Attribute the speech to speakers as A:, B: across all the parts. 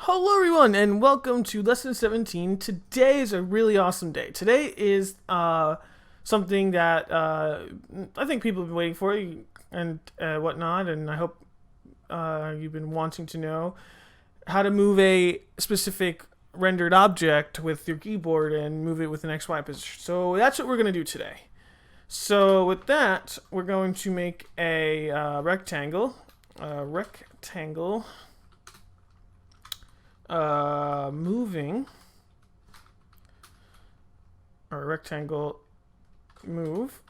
A: Hello everyone and welcome to lesson 17. Today is a really awesome day. Today is something that I think people have been waiting for and whatnot, and I hope you've been wanting to know how to move a specific rendered object with your keyboard and move it with an XY position. So that's what we're going to do today. So with that, we're going to make a rectangle moving, or rectangle move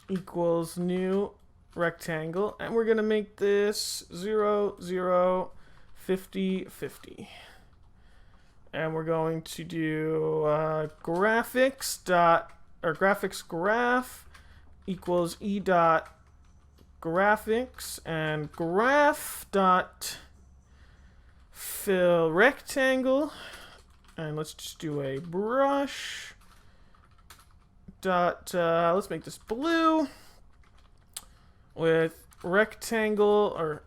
A: equals new rectangle, and we're gonna make this 0 0 50 50, and we're going to do graphics graph equals e dot graphics, and graph dot fill rectangle, and let's just do a brush dot let's make this blue with rectangle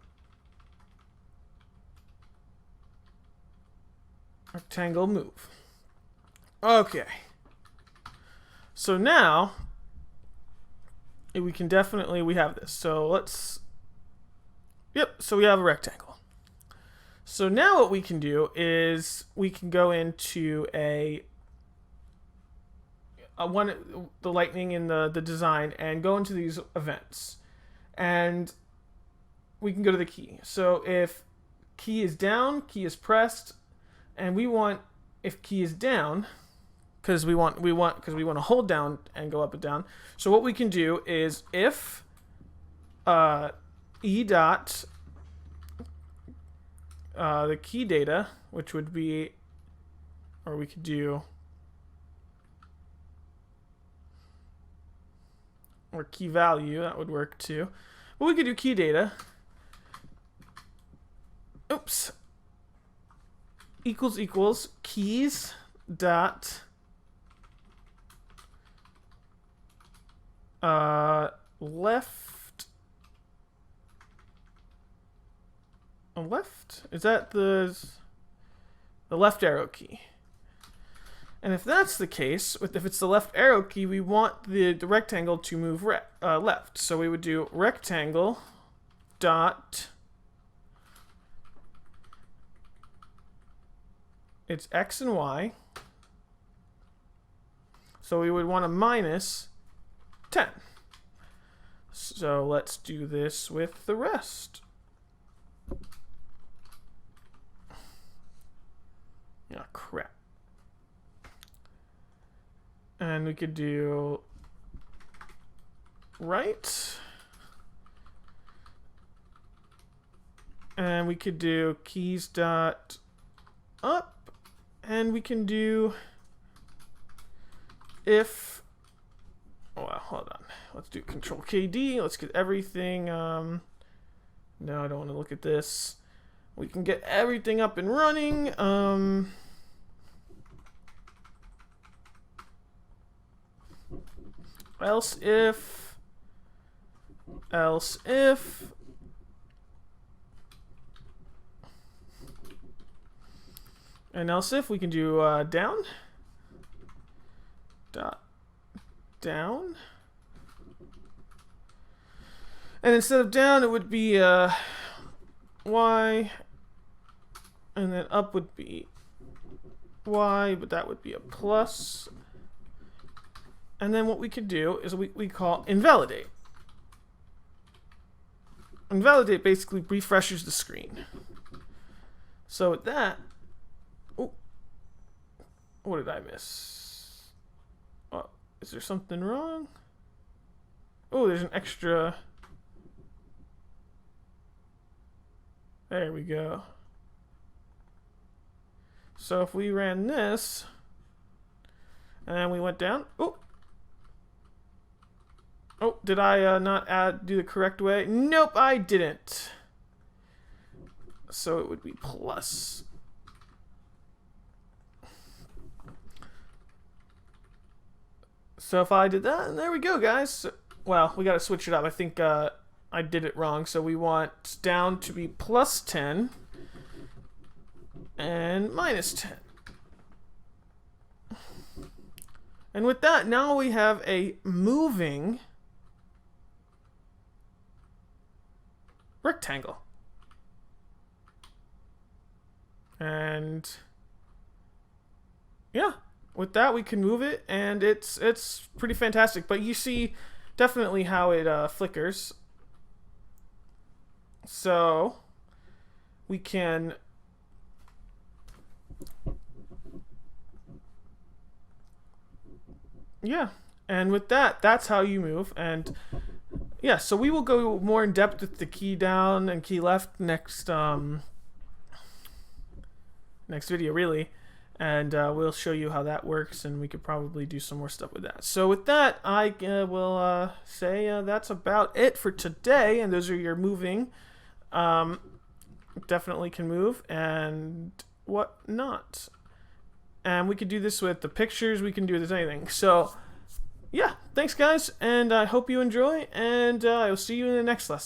A: move. Okay, so now we have this. So so we have a rectangle. So now what we can do is we can go into the lightning in the design and go into these events, and we can go to the key. So if key is down, key is pressed, and we want, if key is down, because we want to hold down and go up and down. So what we can do is if e dot the key data, which would be, or we could do, or key value, that would work too. But we could do key data. Oops. Equals keys dot left. Is that the left arrow key? And if that's the case, if it's the left arrow key, we want the rectangle to move left. So we would do rectangle dot, it's X and Y. So we would want a minus 10. So let's do this with the rest. Oh, crap. And we could do right. And we could do keys dot up. And we can do if, oh, well, hold on. Let's do Control KD. Let's get everything. No, I don't want to look at this. We can get everything up and running. Else if, and else if we can do down, dot down, and instead of down it would be Y, and then up would be Y, but that would be a plus. And then what we could do is we call invalidate. Invalidate basically refreshes the screen. So with that, oh, what did I miss? Oh, is there something wrong? Oh, there's an extra. There we go. So if we ran this, and we went down, oh, did I not do the correct way? Nope, I didn't. So it would be plus. So if I did that, and there we go, guys. So, well, we got to switch it up. I think I did it wrong. So we want down to be plus 10, and -10. And with that, now we have a moving rectangle. And yeah, with that we can move it, and it's pretty fantastic. But you see definitely how it flickers. So we can yeah, and with that, that's how you move. And yeah, so we will go more in depth with the key down and key left next next video, really. And we'll show you how that works, and we could probably do some more stuff with that. So with that, I will say that's about it for today. And those are your moving. Definitely can move and whatnot. And we could do this with the pictures. We can do this anything. So yeah, thanks guys, and I hope you enjoy, and I will see you in the next lesson.